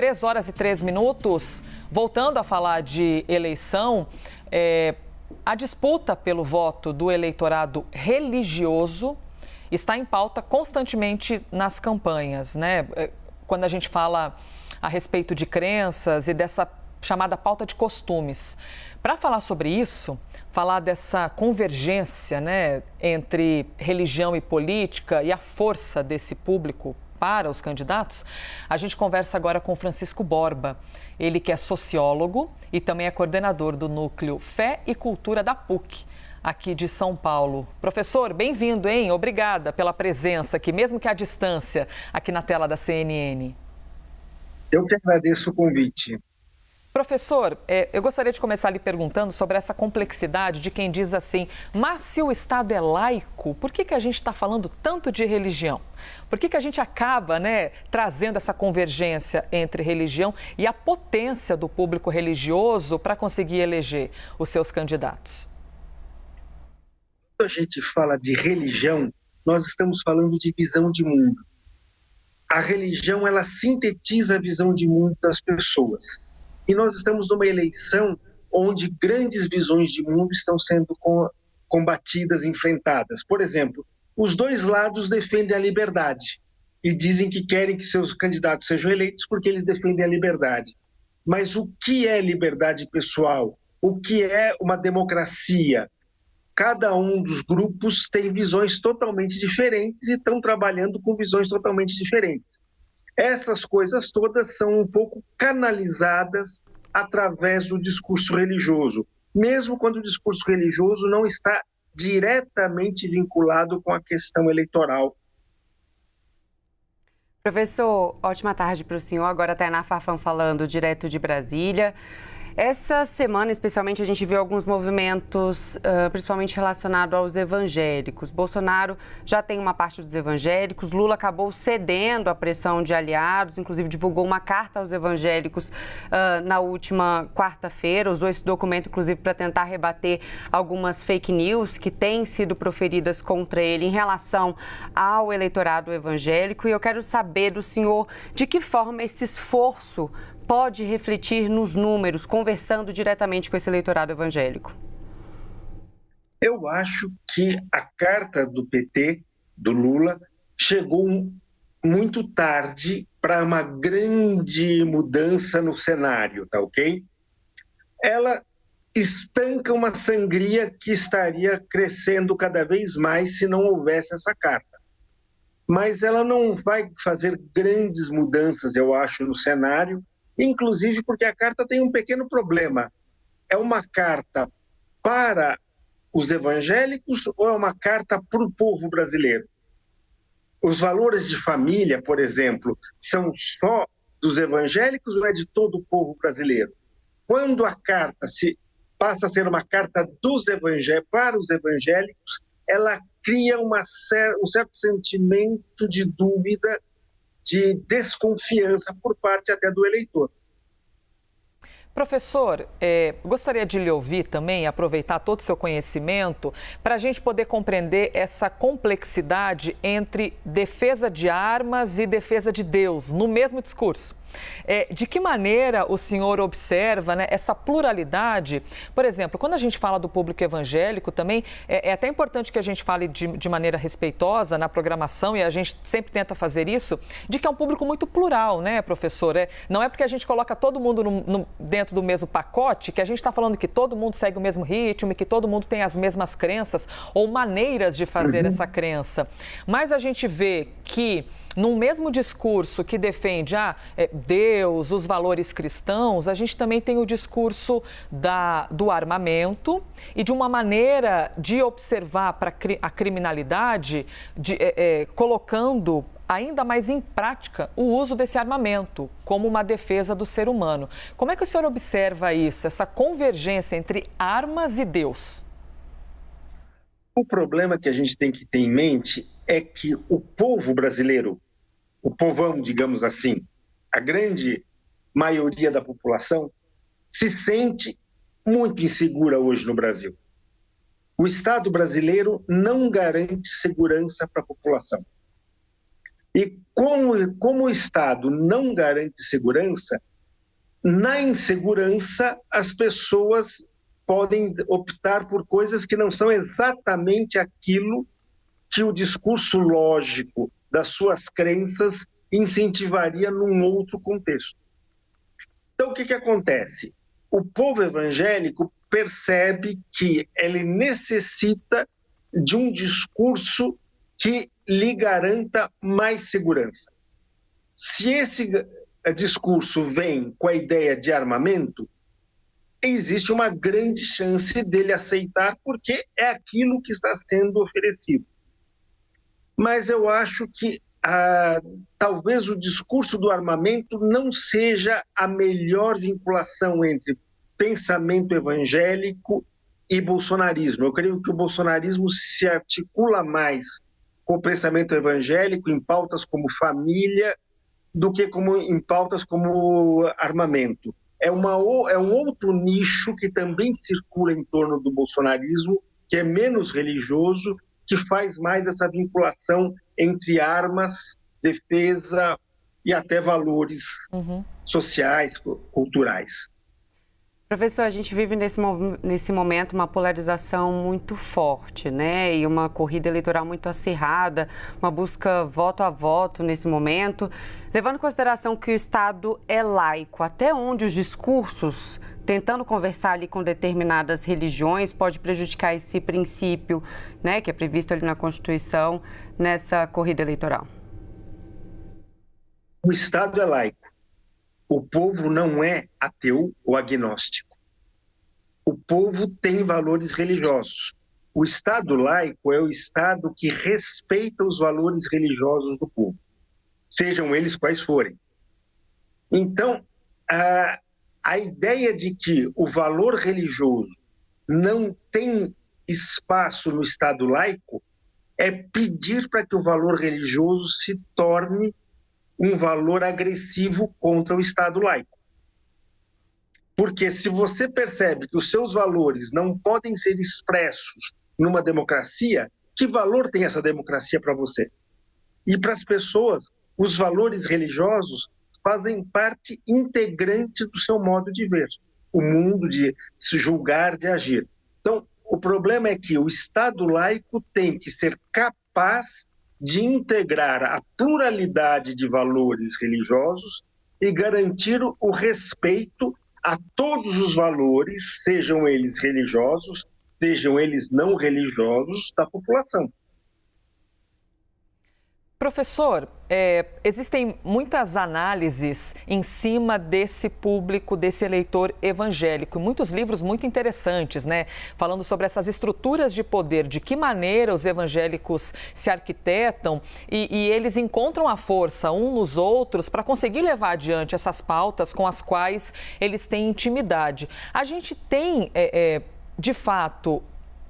3h03. Voltando a falar de eleição, a disputa pelo voto do eleitorado religioso está em pauta constantemente nas campanhas, né? Quando a gente fala a respeito de crenças e dessa chamada pauta de costumes. Para falar sobre isso, falar dessa convergência, né, entre religião e política e a força desse público para os candidatos, a gente conversa agora com Francisco Borba. Ele que é sociólogo e também é coordenador do Núcleo Fé e Cultura da PUC, aqui de São Paulo. Professor, bem-vindo, hein? Obrigada pela presença aqui, mesmo que à distância, aqui na tela da CNN. Eu que agradeço o convite. Professor, eu gostaria de começar lhe perguntando sobre essa complexidade de quem diz assim, mas se o Estado é laico, por que a gente está falando tanto de religião? Por que a gente acaba, né, trazendo essa convergência entre religião e a potência do público religioso para conseguir eleger os seus candidatos? Quando a gente fala de religião, nós estamos falando de visão de mundo. A religião, ela sintetiza a visão de mundo das pessoas. E nós estamos numa eleição onde grandes visões de mundo estão sendo combatidas, enfrentadas. Por exemplo, os dois lados defendem a liberdade e dizem que querem que seus candidatos sejam eleitos porque eles defendem a liberdade. Mas o que é liberdade pessoal? O que é uma democracia? Cada um dos grupos tem visões totalmente diferentes e estão trabalhando com visões totalmente diferentes. Essas coisas todas são um pouco canalizadas através do discurso religioso, mesmo quando o discurso religioso não está diretamente vinculado com a questão eleitoral. Professor, ótima tarde para o senhor. Agora Tainá Farfan falando direto de Brasília. Essa semana, especialmente, a gente viu alguns movimentos, principalmente relacionados aos evangélicos. Bolsonaro já tem uma parte dos evangélicos, Lula acabou cedendo à pressão de aliados, inclusive divulgou uma carta aos evangélicos na última quarta-feira, usou esse documento, inclusive, para tentar rebater algumas fake news que têm sido proferidas contra ele em relação ao eleitorado evangélico. E eu quero saber do senhor de que forma esse esforço pode refletir nos números, conversando diretamente com esse eleitorado evangélico? Eu acho que a carta do PT, do Lula, chegou muito tarde para uma grande mudança no cenário, tá ok? Ela estanca uma sangria que estaria crescendo cada vez mais se não houvesse essa carta. Mas ela não vai fazer grandes mudanças, eu acho, no cenário, inclusive porque a carta tem um pequeno problema. É uma carta para os evangélicos ou é uma carta para o povo brasileiro? Os valores de família, por exemplo, são só dos evangélicos ou é de todo o povo brasileiro? Quando a carta passa a ser uma carta para os evangélicos, ela cria um certo sentimento de dúvida, de desconfiança por parte até do eleitor. Professor, gostaria de lhe ouvir também, aproveitar todo o seu conhecimento, para a gente poder compreender essa complexidade entre defesa de armas e defesa de Deus, no mesmo discurso. De que maneira o senhor observa, né, essa pluralidade? Por exemplo, quando a gente fala do público evangélico também, é até importante que a gente fale de maneira respeitosa na programação, e a gente sempre tenta fazer isso, de que é um público muito plural, né, professor? Não é porque a gente coloca todo mundo dentro do mesmo pacote que a gente está falando que todo mundo segue o mesmo ritmo e que todo mundo tem as mesmas crenças ou maneiras de fazer essa crença. Mas a gente vê que num mesmo discurso que defende Deus, os valores cristãos, a gente também tem o discurso do armamento e de uma maneira de observar para a criminalidade, colocando ainda mais em prática o uso desse armamento como uma defesa do ser humano. Como é que o senhor observa isso, essa convergência entre armas e Deus? O problema que a gente tem que ter em mente é que o povo brasileiro, o povão, digamos assim, a grande maioria da população, se sente muito insegura hoje no Brasil. O Estado brasileiro não garante segurança para a população. E como o Estado não garante segurança, na insegurança as pessoas podem optar por coisas que não são exatamente aquilo que o discurso lógico das suas crenças incentivaria num outro contexto. Então, o que acontece? O povo evangélico percebe que ele necessita de um discurso que lhe garanta mais segurança. Se esse discurso vem com a ideia de armamento, existe uma grande chance dele aceitar, porque é aquilo que está sendo oferecido. Mas eu acho que talvez o discurso do armamento não seja a melhor vinculação entre pensamento evangélico e bolsonarismo. Eu creio que o bolsonarismo se articula mais com o pensamento evangélico em pautas como família do que em pautas como armamento. É um outro nicho que também circula em torno do bolsonarismo, que é menos religioso, que faz mais essa vinculação entre armas, defesa e até valores sociais, culturais. Professor, a gente vive nesse momento uma polarização muito forte, né? E uma corrida eleitoral muito acirrada, uma busca voto a voto nesse momento. Levando em consideração que o Estado é laico, até onde os discursos, tentando conversar ali com determinadas religiões, pode prejudicar esse princípio, né, que é previsto ali na Constituição, nessa corrida eleitoral? O Estado é laico. O povo não é ateu ou agnóstico. O povo tem valores religiosos. O Estado laico é o Estado que respeita os valores religiosos do povo, sejam eles quais forem. Então, a ideia de que o valor religioso não tem espaço no Estado laico é pedir para que o valor religioso se torne um valor agressivo contra o Estado laico. Porque se você percebe que os seus valores não podem ser expressos numa democracia, que valor tem essa democracia para você? E para as pessoas, os valores religiosos fazem parte integrante do seu modo de ver o mundo, de se julgar, de agir. Então, o problema é que o Estado laico tem que ser capaz de integrar a pluralidade de valores religiosos e garantir o respeito a todos os valores, sejam eles religiosos, sejam eles não religiosos, da população. Professor, existem muitas análises em cima desse público, desse eleitor evangélico, muitos livros muito interessantes, né? Falando sobre essas estruturas de poder, de que maneira os evangélicos se arquitetam e eles encontram a força uns nos outros para conseguir levar adiante essas pautas com as quais eles têm intimidade. A gente tem, de fato,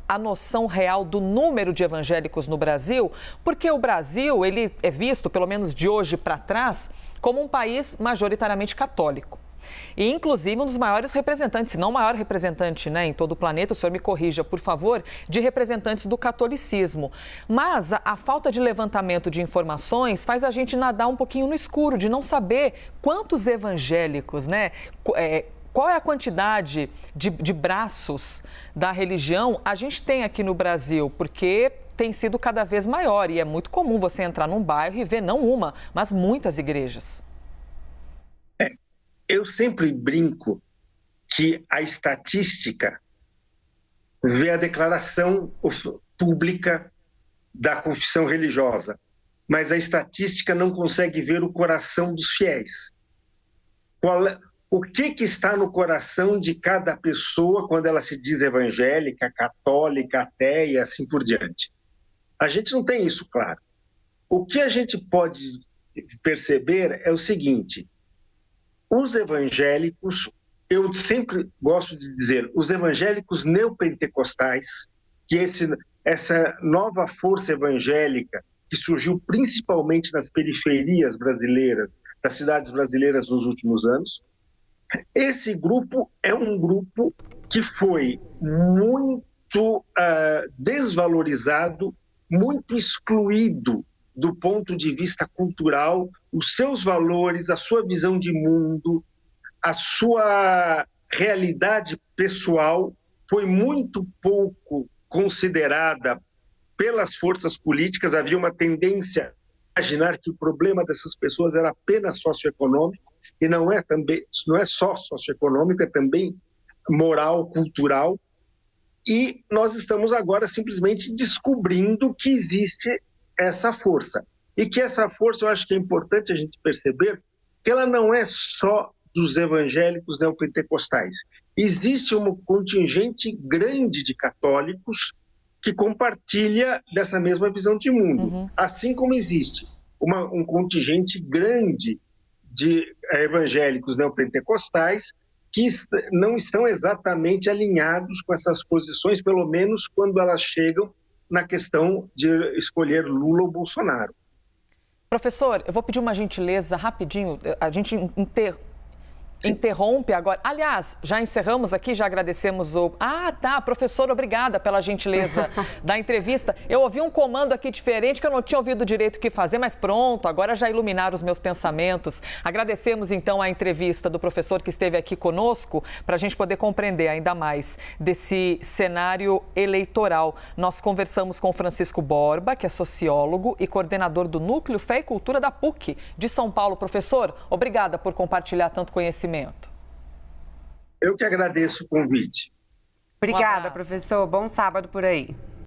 a noção real do número de evangélicos no Brasil, porque o Brasil ele é visto, pelo menos de hoje para trás, como um país majoritariamente católico. E, inclusive, um dos maiores representantes, se não o maior representante, né, em todo o planeta, o senhor me corrija, por favor, de representantes do catolicismo. Mas a falta de levantamento de informações faz a gente nadar um pouquinho no escuro, de não saber quantos evangélicos, né, qual é a quantidade de braços da religião a gente tem aqui no Brasil? Porque tem sido cada vez maior e é muito comum você entrar num bairro e ver não uma, mas muitas igrejas. Eu sempre brinco que a estatística vê a declaração pública da confissão religiosa, mas a estatística não consegue ver o coração dos fiéis. O que está no coração de cada pessoa quando ela se diz evangélica, católica, ateia e assim por diante? A gente não tem isso claro. O que a gente pode perceber é o seguinte: os evangélicos, eu sempre gosto de dizer, os evangélicos neopentecostais, que essa nova força evangélica que surgiu principalmente nas periferias brasileiras, das cidades brasileiras nos últimos anos, esse grupo é um grupo que foi muito desvalorizado, muito excluído do ponto de vista cultural, os seus valores, a sua visão de mundo, a sua realidade pessoal foi muito pouco considerada pelas forças políticas. Havia uma tendência a imaginar que o problema dessas pessoas era apenas socioeconômico, e não é só socioeconômico, é também moral, cultural. E nós estamos agora simplesmente descobrindo que existe essa força. E que essa força, eu acho que é importante a gente perceber, que ela não é só dos evangélicos neopentecostais. Existe um contingente grande de católicos que compartilha dessa mesma visão de mundo. Assim como existe um contingente grande de evangélicos neopentecostais que não estão exatamente alinhados com essas posições, pelo menos quando elas chegam na questão de escolher Lula ou Bolsonaro. Professor, eu vou pedir uma gentileza rapidinho, a gente interrompe agora. Aliás, já encerramos aqui, já agradecemos o... Ah, tá, professor, obrigada pela gentileza da entrevista. Eu ouvi um comando aqui diferente que eu não tinha ouvido direito o que fazer, mas pronto, agora já iluminaram os meus pensamentos. Agradecemos, então, a entrevista do professor que esteve aqui conosco para a gente poder compreender ainda mais desse cenário eleitoral. Nós conversamos com Francisco Borba, que é sociólogo e coordenador do Núcleo Fé e Cultura da PUC de São Paulo. Professor, obrigada por compartilhar tanto conhecimento. Eu que agradeço o convite. Obrigada, professor. Bom sábado por aí.